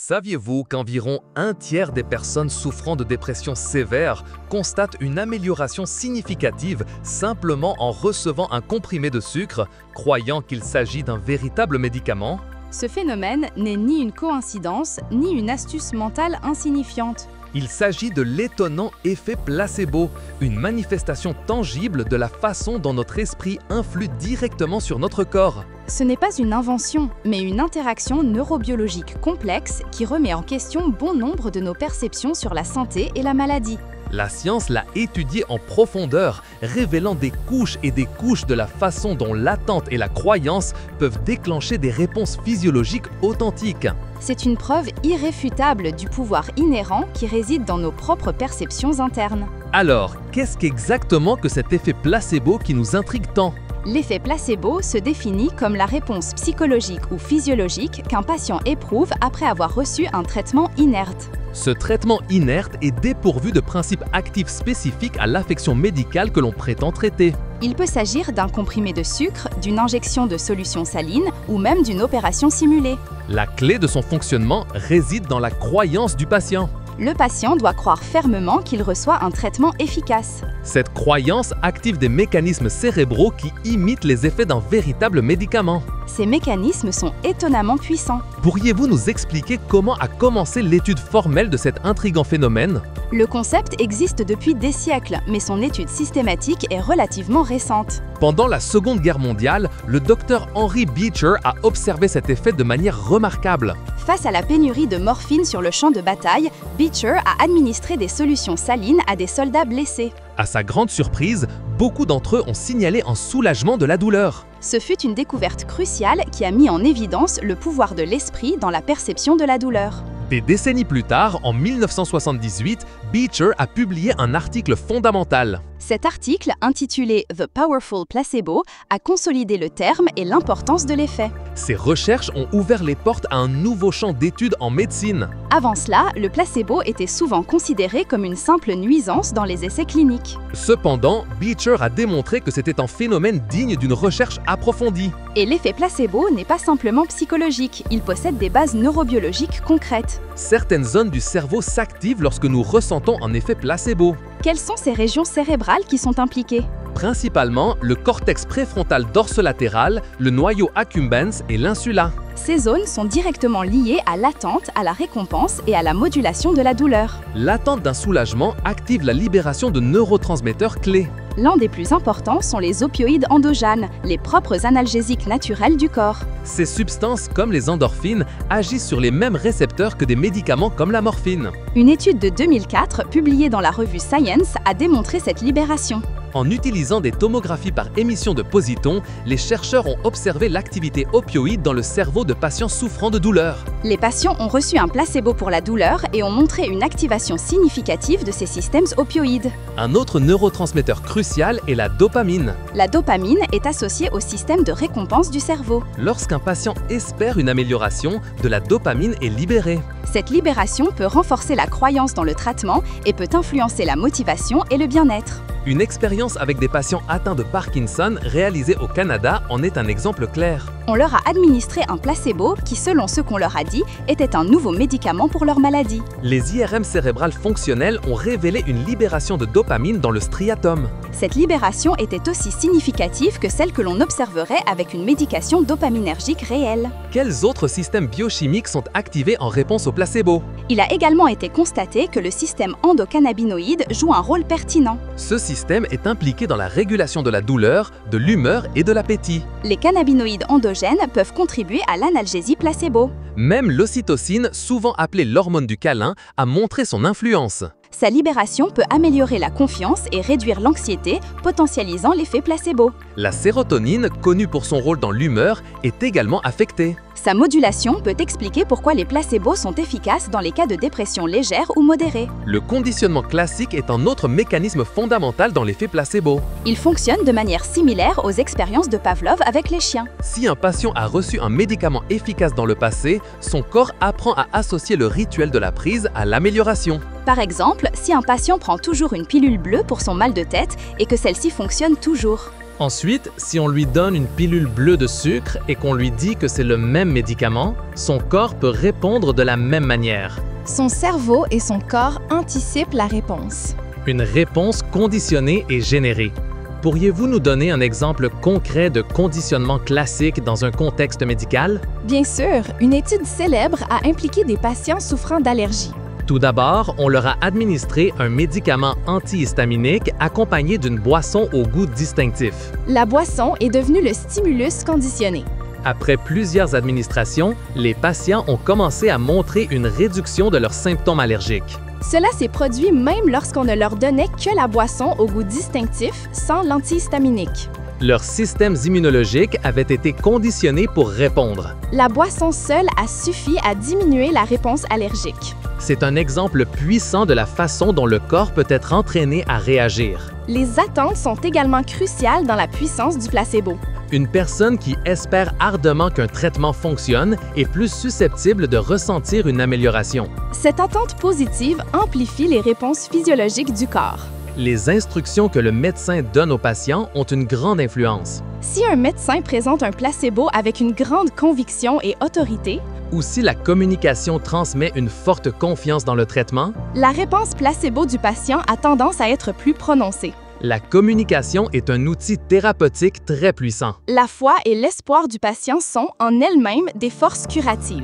Saviez-vous qu'environ un tiers des personnes souffrant de dépression sévère constatent une amélioration significative simplement en recevant un comprimé de sucre, croyant qu'il s'agit d'un véritable médicament? Ce phénomène n'est ni une coïncidence, ni une astuce mentale insignifiante. Il s'agit de l'étonnant effet placebo, une manifestation tangible de la façon dont notre esprit influe directement sur notre corps. Ce n'est pas une invention, mais une interaction neurobiologique complexe qui remet en question bon nombre de nos perceptions sur la santé et la maladie. La science l'a étudié en profondeur, révélant des couches et des couches de la façon dont l'attente et la croyance peuvent déclencher des réponses physiologiques authentiques. C'est une preuve irréfutable du pouvoir inhérent qui réside dans nos propres perceptions internes. Alors, qu'est-ce qu'exactement que cet effet placebo qui nous intrigue tant? L'effet placebo se définit comme la réponse psychologique ou physiologique qu'un patient éprouve après avoir reçu un traitement inerte. Ce traitement inerte est dépourvu de principes actifs spécifiques à l'affection médicale que l'on prétend traiter. Il peut s'agir d'un comprimé de sucre, d'une injection de solution saline ou même d'une opération simulée. La clé de son fonctionnement réside dans la croyance du patient. Le patient doit croire fermement qu'il reçoit un traitement efficace. Cette croyance active des mécanismes cérébraux qui imitent les effets d'un véritable médicament. Ces mécanismes sont étonnamment puissants. Pourriez-vous nous expliquer comment a commencé l'étude formelle de cet intrigant phénomène? Le concept existe depuis des siècles, mais son étude systématique est relativement récente. Pendant la Seconde Guerre mondiale, le docteur Henry Beecher a observé cet effet de manière remarquable. Face à la pénurie de morphine sur le champ de bataille, Beecher a administré des solutions salines à des soldats blessés. À sa grande surprise, beaucoup d'entre eux ont signalé un soulagement de la douleur. Ce fut une découverte cruciale qui a mis en évidence le pouvoir de l'esprit dans la perception de la douleur. Des décennies plus tard, en 1978, Beecher a publié un article fondamental. Cet article, intitulé « The Powerful Placebo », a consolidé le terme et l'importance de l'effet. Ces recherches ont ouvert les portes à un nouveau champ d'études en médecine. Avant cela, le placebo était souvent considéré comme une simple nuisance dans les essais cliniques. Cependant, Beecher a démontré que c'était un phénomène digne d'une recherche approfondie. Et l'effet placebo n'est pas simplement psychologique, il possède des bases neurobiologiques concrètes. Certaines zones du cerveau s'activent lorsque nous ressentons un effet placebo. Quelles sont ces régions cérébrales qui sont impliquées? Principalement le cortex préfrontal dorsolatéral, le noyau accumbens et l'insula. Ces zones sont directement liées à l'attente, à la récompense et à la modulation de la douleur. L'attente d'un soulagement active la libération de neurotransmetteurs clés. L'un des plus importants sont les opioïdes endogènes, les propres analgésiques naturels du corps. Ces substances, comme les endorphines, agissent sur les mêmes récepteurs que des médicaments comme la morphine. Une étude de 2004, publiée dans la revue Science, a démontré cette libération. En utilisant des tomographies par émission de positons, les chercheurs ont observé l'activité opioïde dans le cerveau de patients souffrant de douleur. Les patients ont reçu un placebo pour la douleur et ont montré une activation significative de ces systèmes opioïdes. Un autre neurotransmetteur crucial est la dopamine. La dopamine est associée au système de récompense du cerveau. Lorsqu'un patient espère une amélioration, de la dopamine est libérée. Cette libération peut renforcer la croyance dans le traitement et peut influencer la motivation et le bien-être. Une expérience avec des patients atteints de Parkinson réalisée au Canada en est un exemple clair. On leur a administré un placebo qui, selon ce qu'on leur a dit, était un nouveau médicament pour leur maladie. Les IRM cérébrales fonctionnelles ont révélé une libération de dopamine dans le striatum. Cette libération était aussi significative que celle que l'on observerait avec une médication dopaminergique réelle. Quels autres systèmes biochimiques sont activés en réponse au placebo? Il a également été constaté que le système endocannabinoïde joue un rôle pertinent. Ce système est impliqué dans la régulation de la douleur, de l'humeur et de l'appétit. Les cannabinoïdes endogènes peuvent contribuer à l'analgésie placebo. Même l'ocytocine, souvent appelée l'hormone du câlin, a montré son influence. Sa libération peut améliorer la confiance et réduire l'anxiété, potentialisant l'effet placebo. La sérotonine, connue pour son rôle dans l'humeur, est également affectée. Sa modulation peut expliquer pourquoi les placebos sont efficaces dans les cas de dépression légère ou modérée. Le conditionnement classique est un autre mécanisme fondamental dans l'effet placebo. Il fonctionne de manière similaire aux expériences de Pavlov avec les chiens. Si un patient a reçu un médicament efficace dans le passé, son corps apprend à associer le rituel de la prise à l'amélioration. Par exemple, si un patient prend toujours une pilule bleue pour son mal de tête et que celle-ci fonctionne toujours. Ensuite, si on lui donne une pilule bleue de sucre et qu'on lui dit que c'est le même médicament, son corps peut répondre de la même manière. Son cerveau et son corps anticipent la réponse. Une réponse conditionnée et générée. Pourriez-vous nous donner un exemple concret de conditionnement classique dans un contexte médical? Bien sûr, une étude célèbre a impliqué des patients souffrant d'allergies. Tout d'abord, on leur a administré un médicament antihistaminique accompagné d'une boisson au goût distinctif. La boisson est devenue le stimulus conditionné. Après plusieurs administrations, les patients ont commencé à montrer une réduction de leurs symptômes allergiques. Cela s'est produit même lorsqu'on ne leur donnait que la boisson au goût distinctif sans l'antihistaminique. Leurs systèmes immunologiques avaient été conditionnés pour répondre. La boisson seule a suffi à diminuer la réponse allergique. C'est un exemple puissant de la façon dont le corps peut être entraîné à réagir. Les attentes sont également cruciales dans la puissance du placebo. Une personne qui espère ardemment qu'un traitement fonctionne est plus susceptible de ressentir une amélioration. Cette attente positive amplifie les réponses physiologiques du corps. Les instructions que le médecin donne aux patients ont une grande influence. Si un médecin présente un placebo avec une grande conviction et autorité, ou si la communication transmet une forte confiance dans le traitement, la réponse placebo du patient a tendance à être plus prononcée. La communication est un outil thérapeutique très puissant. La foi et l'espoir du patient sont, en elles-mêmes, des forces curatives.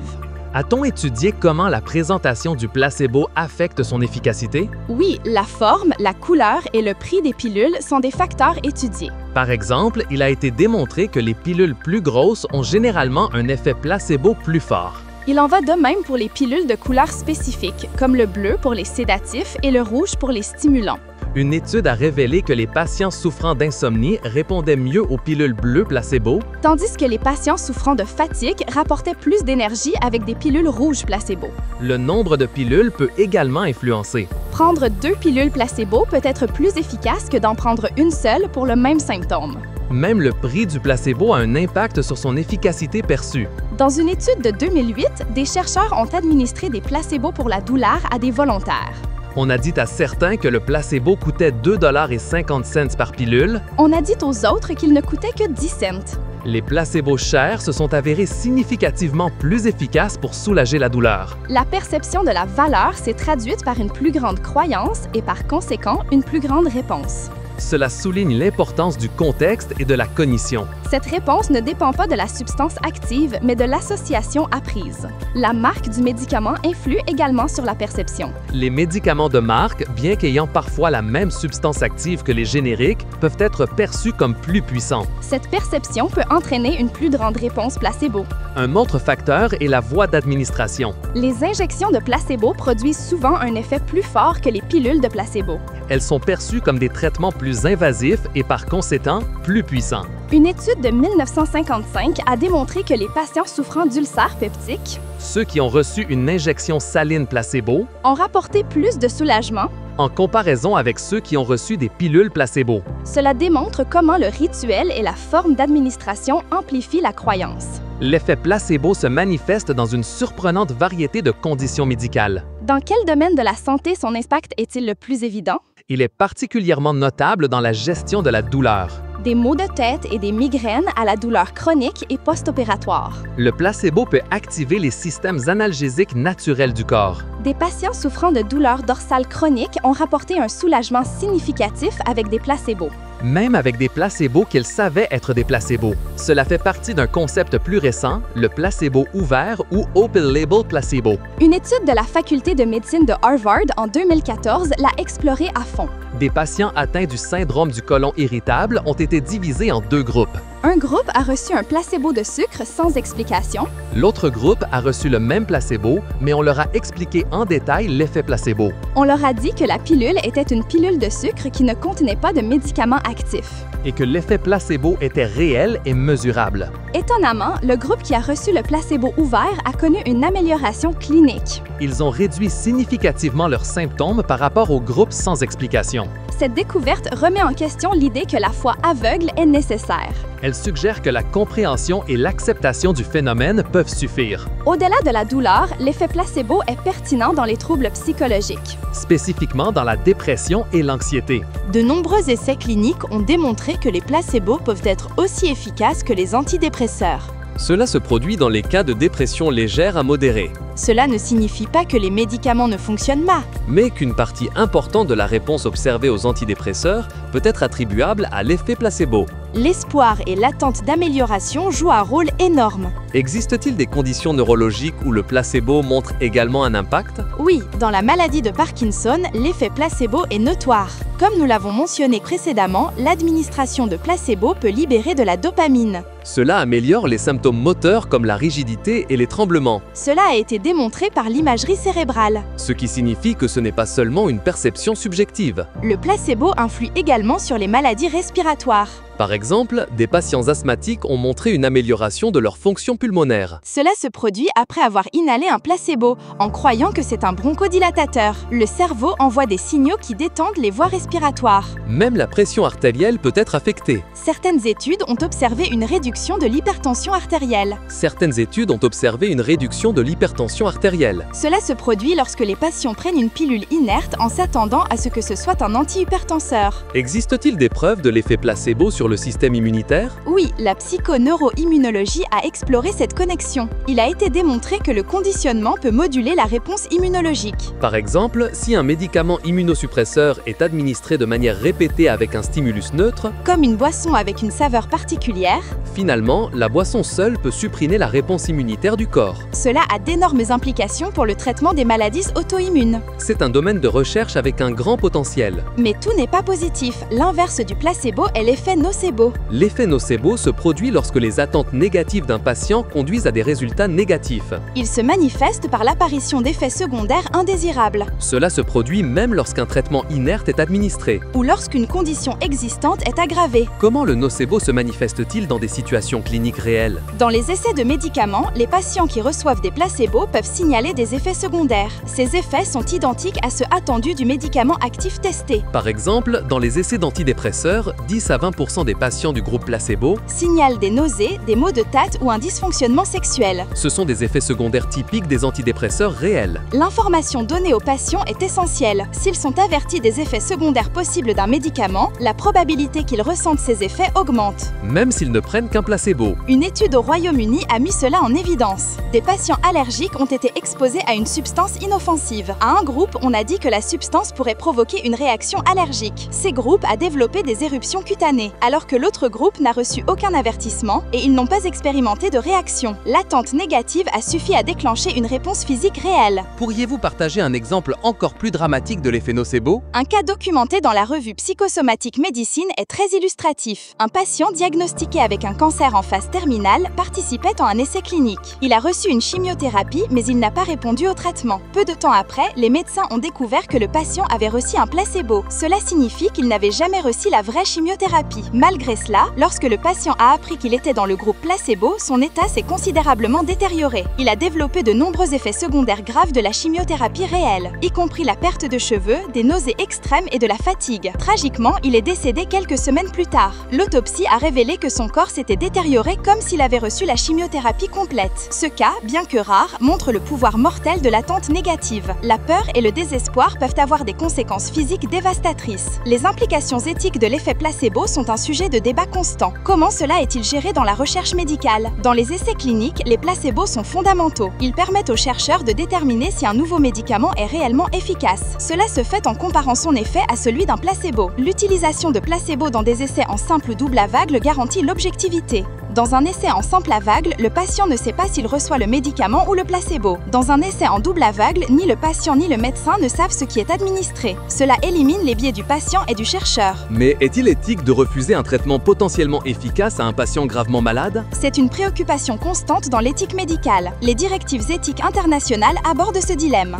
A-t-on étudié comment la présentation du placebo affecte son efficacité? Oui, la forme, la couleur et le prix des pilules sont des facteurs étudiés. Par exemple, il a été démontré que les pilules plus grosses ont généralement un effet placebo plus fort. Il en va de même pour les pilules de couleurs spécifiques, comme le bleu pour les sédatifs et le rouge pour les stimulants. Une étude a révélé que les patients souffrant d'insomnie répondaient mieux aux pilules bleues placebo, tandis que les patients souffrant de fatigue rapportaient plus d'énergie avec des pilules rouges placebo. Le nombre de pilules peut également influencer. Prendre 2 pilules placebo peut être plus efficace que d'en prendre une seule pour le même symptôme. Même le prix du placebo a un impact sur son efficacité perçue. Dans une étude de 2008, des chercheurs ont administré des placebos pour la douleur à des volontaires. On a dit à certains que le placebo coûtait 2,50 $ par pilule. On a dit aux autres qu'il ne coûtait que 10 cents. Les placebos chers se sont avérés significativement plus efficaces pour soulager la douleur. La perception de la valeur s'est traduite par une plus grande croyance et par conséquent une plus grande réponse. Cela souligne l'importance du contexte et de la cognition. Cette réponse ne dépend pas de la substance active, mais de l'association apprise. La marque du médicament influe également sur la perception. Les médicaments de marque, bien qu'ayant parfois la même substance active que les génériques, peuvent être perçus comme plus puissants. Cette perception peut entraîner une plus grande réponse placebo. Un autre facteur est la voie d'administration. Les injections de placebo produisent souvent un effet plus fort que les pilules de placebo. Elles sont perçues comme des traitements plus invasifs et par conséquent plus puissants. Une étude de 1955 a démontré que les patients souffrant d'ulcères peptiques, ceux qui ont reçu une injection saline placebo, ont rapporté plus de soulagement en comparaison avec ceux qui ont reçu des pilules placebo. Cela démontre comment le rituel et la forme d'administration amplifient la croyance. L'effet placebo se manifeste dans une surprenante variété de conditions médicales. Dans quel domaine de la santé son impact est-il le plus évident? Il est particulièrement notable dans la gestion de la douleur. Des maux de tête et des migraines à la douleur chronique et post-opératoire. Le placebo peut activer les systèmes analgésiques naturels du corps. Des patients souffrant de douleurs dorsales chroniques ont rapporté un soulagement significatif avec des placebos. Même avec des placebos qu'ils savaient être des placebos. Cela fait partie d'un concept plus récent, le placebo ouvert ou Open Label Placebo. Une étude de la faculté de médecine de Harvard en 2014 l'a exploré à fond. Des patients atteints du syndrome du côlon irritable ont été divisés en 2 groupes. Un groupe a reçu un placebo de sucre sans explication. L'autre groupe a reçu le même placebo, mais on leur a expliqué en détail l'effet placebo. On leur a dit que la pilule était une pilule de sucre qui ne contenait pas de médicaments actifs. Et que l'effet placebo était réel et mesurable. Étonnamment, le groupe qui a reçu le placebo ouvert a connu une amélioration clinique. Ils ont réduit significativement leurs symptômes par rapport au groupe sans explication. Cette découverte remet en question l'idée que la foi aveugle est nécessaire. Elle suggère que la compréhension et l'acceptation du phénomène peuvent suffire. Au-delà de la douleur, l'effet placebo est pertinent dans les troubles psychologiques. Spécifiquement dans la dépression et l'anxiété. De nombreux essais cliniques ont démontré que les placebos peuvent être aussi efficaces que les antidépresseurs. Cela se produit dans les cas de dépression légère à modérée. Cela ne signifie pas que les médicaments ne fonctionnent pas, Mais qu'une partie importante de la réponse observée aux antidépresseurs peut être attribuable à l'effet placebo. L'espoir et l'attente d'amélioration jouent un rôle énorme. Existe-t-il des conditions neurologiques où le placebo montre également un impact? Oui, dans la maladie de Parkinson, l'effet placebo est notoire. Comme nous l'avons mentionné précédemment, l'administration de placebo peut libérer de la dopamine. Cela améliore les symptômes moteurs comme la rigidité et les tremblements, Cela a été démontré par l'imagerie cérébrale. ce qui signifie que ce n'est pas seulement une perception subjective. Le placebo influe également sur les maladies respiratoires. Par exemple, des patients asthmatiques ont montré une amélioration de leur fonction pulmonaire. Cela se produit après avoir inhalé un placebo, en croyant que c'est un bronchodilatateur. Le cerveau envoie des signaux qui détendent les voies respiratoires. Même la pression artérielle peut être affectée. Certaines études ont observé une réduction de l'hypertension artérielle. Certaines études ont observé une réduction de l'hypertension artérielle. Cela se produit lorsque les patients prennent une pilule inerte en s'attendant à ce que ce soit un antihypertenseur. Existe-t-il des preuves de l'effet placebo sur le système immunitaire? Oui, la psychoneuroimmunologie a exploré cette connexion. Il a été démontré que le conditionnement peut moduler la réponse immunologique. Par exemple, si un médicament immunosuppresseur est administré de manière répétée avec un stimulus neutre, Comme une boisson avec une saveur particulière, finalement, la boisson seule peut supprimer la réponse immunitaire du corps. cela a d'énormes implications pour le traitement des maladies auto-immunes. C'est un domaine de recherche avec un grand potentiel. Mais tout n'est pas positif. L'inverse du placebo est l'effet nocebo. L'effet nocebo se produit lorsque les attentes négatives d'un patient conduisent à des résultats négatifs. Il se manifeste par l'apparition d'effets secondaires indésirables, Cela se produit même lorsqu'un traitement inerte est administré. ou lorsqu'une condition existante est aggravée. Comment le nocebo se manifeste-t-il dans des situations cliniques réelles? Dans les essais de médicaments, les patients qui reçoivent des placebos peuvent signaler des effets secondaires. Ces effets sont identiques à ceux attendus du médicament actif testé. Par exemple, dans les essais d'antidépresseurs, 10 à 20% des patients du groupe placebo, Signalent des nausées, des maux de tête ou un dysfonctionnement sexuel. ce sont des effets secondaires typiques des antidépresseurs réels. L'information donnée aux patients est essentielle. S'ils sont avertis des effets secondaires possibles d'un médicament, la probabilité qu'ils ressentent ces effets augmente. Même s'ils ne prennent qu'un placebo. Une étude au Royaume-Uni a mis cela en évidence. Des patients allergiques ont été exposés à une substance inoffensive. À un groupe, on a dit que la substance pourrait provoquer une réaction allergique. Ces groupes a développé des éruptions cutanées, alors que l'autre groupe n'a reçu aucun avertissement et ils n'ont pas expérimenté de réaction. L'attente négative a suffi à déclencher une réponse physique réelle. Pourriez-vous partager un exemple encore plus dramatique de l'effet nocebo? Un cas documenté dans la revue Psychosomatique Médecine est très illustratif. Un patient diagnostiqué avec un cancer en phase terminale participait à un essai clinique. Il a reçu une chimiothérapie, mais il n'a pas répondu au traitement. Peu de temps après, les médecins ont découvert que le patient avait reçu un placebo. Cela signifie qu'il n'avait jamais reçu la vraie chimiothérapie. Malgré cela, lorsque le patient a appris qu'il était dans le groupe placebo, son état s'est considérablement détérioré. Il a développé de nombreux effets secondaires graves de la chimiothérapie réelle, y compris la perte de cheveux, des nausées extrêmes et de la fatigue. Tragiquement, il est décédé quelques semaines plus tard. L'autopsie a révélé que son corps s'était détérioré comme s'il avait reçu la chimiothérapie complète. Ce cas, bien que rare, montre le pouvoir mortel de l'attente négative. La peur et le désespoir peuvent avoir des conséquences physiques dévastatrices. Les implications éthiques de l'effet placebo sont un sujet de débat constant. Comment cela est-il géré dans la recherche médicale? Dans les essais cliniques, les placebos sont fondamentaux. Ils permettent aux chercheurs de déterminer si un nouveau médicament est réellement efficace. Cela se fait en comparant son effet à celui d'un placebo. L'utilisation de placebo dans des essais en simple ou double aveugle garantit l'objectivité. Dans un essai en simple aveugle, le patient ne sait pas s'il reçoit le médicament ou le placebo. Dans un essai en double aveugle, ni le patient ni le médecin ne savent ce qui est administré. Cela élimine les biais du patient et du chercheur. Mais est-il éthique de refuser un traitement potentiellement efficace à un patient gravement malade? C'est une préoccupation constante dans l'éthique médicale. Les directives éthiques internationales abordent ce dilemme.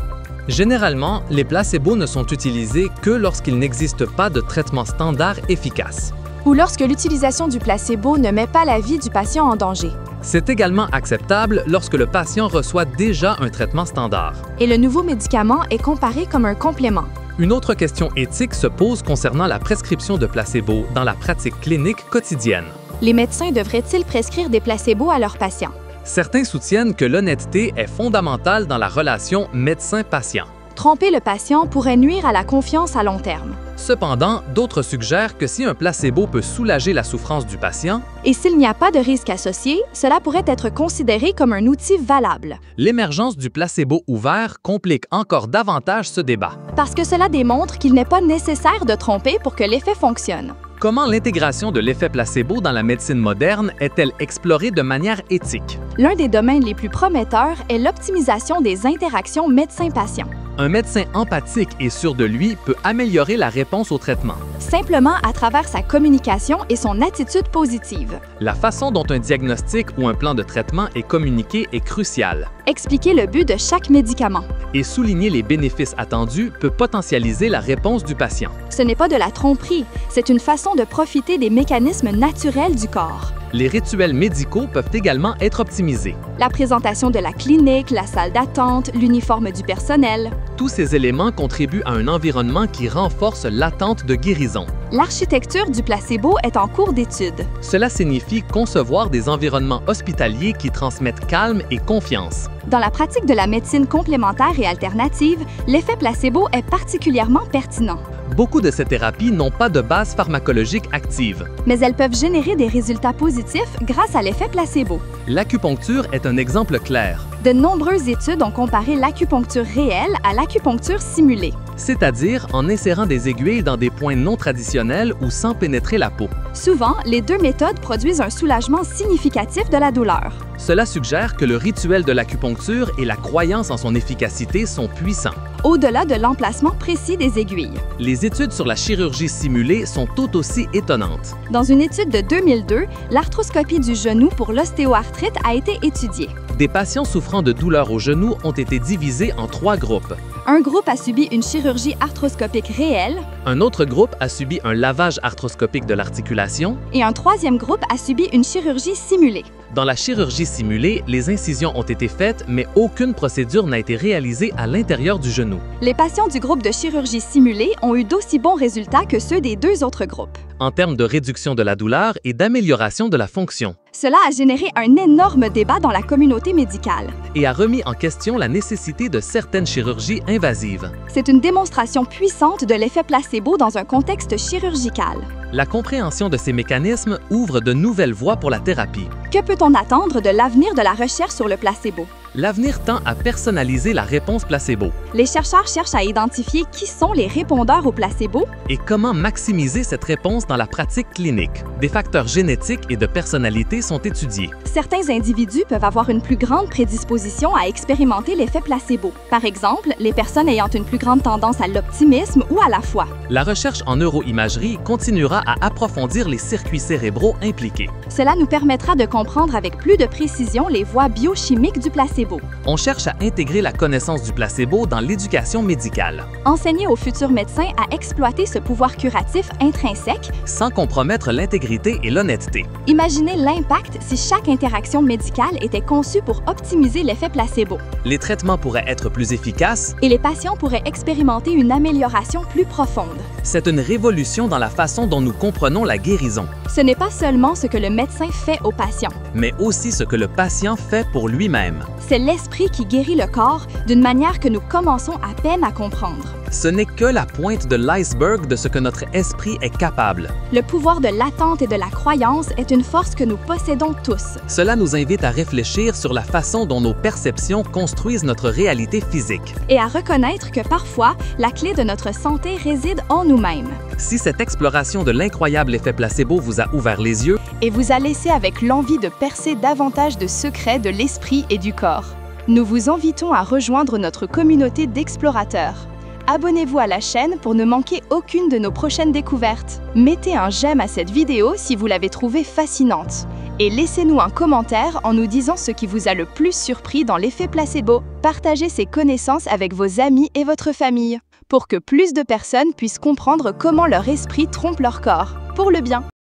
Généralement, les placebos ne sont utilisés que lorsqu'il n'existe pas de traitement standard efficace. Ou lorsque l'utilisation du placebo ne met pas la vie du patient en danger. C'est également acceptable lorsque le patient reçoit déjà un traitement standard. Et le nouveau médicament est comparé comme un complément. Une autre question éthique se pose concernant la prescription de placebo dans la pratique clinique quotidienne. Les médecins devraient-ils prescrire des placebos à leurs patients? Certains soutiennent que l'honnêteté est fondamentale dans la relation médecin-patient. Tromper le patient pourrait nuire à la confiance à long terme. Cependant, d'autres suggèrent que si un placebo peut soulager la souffrance du patient, Et s'il n'y a pas de risque associé, cela pourrait être considéré comme un outil valable. l'émergence du placebo ouvert complique encore davantage ce débat. Parce que cela démontre qu'il n'est pas nécessaire de tromper pour que l'effet fonctionne. Comment l'intégration de l'effet placebo dans la médecine moderne est-elle explorée de manière éthique? L'un des domaines les plus prometteurs est l'optimisation des interactions médecin-patient. Un médecin empathique et sûr de lui peut améliorer la réponse au traitement. Simplement à travers sa communication et son attitude positive. La façon dont un diagnostic ou un plan de traitement est communiqué est cruciale. Expliquer le but de chaque médicament. Et souligner les bénéfices attendus peut potentialiser la réponse du patient. Ce n'est pas de la tromperie, c'est une façon de profiter des mécanismes naturels du corps. Les rituels médicaux peuvent également être optimisés. La présentation de la clinique, la salle d'attente, l'uniforme du personnel. Tous ces éléments contribuent à un environnement qui renforce l'attente de guérison. L'architecture du placebo est en cours d'étude. Cela signifie concevoir des environnements hospitaliers qui transmettent calme et confiance. Dans la pratique de la médecine complémentaire et alternative, l'effet placebo est particulièrement pertinent. Beaucoup de ces thérapies n'ont pas de base pharmacologique active. Mais elles peuvent générer des résultats positifs grâce à l'effet placebo. L'acupuncture est un exemple clair, De nombreuses études ont comparé l'acupuncture réelle à l'acupuncture simulée. c'est-à-dire en insérant des aiguilles dans des points non traditionnels ou sans pénétrer la peau. Souvent, les deux méthodes produisent un soulagement significatif de la douleur. Cela suggère que le rituel de l'acupuncture et la croyance en son efficacité sont puissants. Au-delà de l'emplacement précis des aiguilles. Les études sur la chirurgie simulée sont tout aussi étonnantes. Dans une étude de 2002, l'arthroscopie du genou pour l'ostéoarthrite a été étudiée. Des patients souffrant de douleurs au genou ont été divisés en 3 groupes. Un groupe a subi une chirurgie arthroscopique réelle Un autre groupe a subi un lavage arthroscopique de l'articulation. et un troisième groupe a subi une chirurgie simulée. Dans la chirurgie simulée, les incisions ont été faites, mais aucune procédure n'a été réalisée à l'intérieur du genou. Les patients du groupe de chirurgie simulée ont eu d'aussi bons résultats que ceux des deux autres groupes. En termes de réduction de la douleur et d'amélioration de la fonction, Cela a généré un énorme débat dans la communauté médicale. et a remis en question la nécessité de certaines chirurgies invasives. C'est une démonstration puissante de l'effet placebo dans un contexte chirurgical. La compréhension de ces mécanismes ouvre de nouvelles voies pour la thérapie. Que peut-on attendre de l'avenir de la recherche sur le placebo? L'avenir tend à personnaliser la réponse placebo. Les chercheurs cherchent à identifier qui sont les répondeurs au placebo Et comment maximiser cette réponse dans la pratique clinique? Des facteurs génétiques et de personnalité sont étudiés. Certains individus peuvent avoir une plus grande prédisposition à expérimenter l'effet placebo. Par exemple, les personnes ayant une plus grande tendance à l'optimisme ou à la foi. La recherche en neuroimagerie continuera à approfondir les circuits cérébraux impliqués. Cela nous permettra de comprendre avec plus de précision les voies biochimiques du placebo. On cherche à intégrer la connaissance du placebo dans l'éducation médicale, Enseigner aux futurs médecins à exploiter ce pouvoir curatif intrinsèque. sans compromettre l'intégrité et l'honnêteté. Imaginez l'impact si chaque interaction médicale était conçue pour optimiser l'effet placebo. Les traitements pourraient être plus efficaces. Et les patients pourraient expérimenter une amélioration plus profonde. C'est une révolution dans la façon dont nous comprenons la guérison, Ce n'est pas seulement ce que le médecin fait au patient. mais aussi ce que le patient fait pour lui-même. C'est l'esprit qui guérit le corps d'une manière que nous commençons à peine à comprendre. Ce n'est que la pointe de l'iceberg de ce que notre esprit est capable. Le pouvoir de l'attente et de la croyance est une force que nous possédons tous. Cela nous invite à réfléchir sur la façon dont nos perceptions construisent notre réalité physique. Et à reconnaître que parfois, la clé de notre santé réside en nous-mêmes. Si cette exploration de l'incroyable effet placebo vous a ouvert les yeux, Et vous a laissé avec l'envie de percer davantage de secrets de l'esprit et du corps. Nous vous invitons à rejoindre notre communauté d'explorateurs. Abonnez-vous à la chaîne pour ne manquer aucune de nos prochaines découvertes. Mettez un j'aime à cette vidéo si vous l'avez trouvée fascinante. Et laissez-nous un commentaire en nous disant ce qui vous a le plus surpris dans l'effet placebo. Partagez ces connaissances avec vos amis et votre famille, pour que plus de personnes puissent comprendre comment leur esprit trompe leur corps, pour le bien.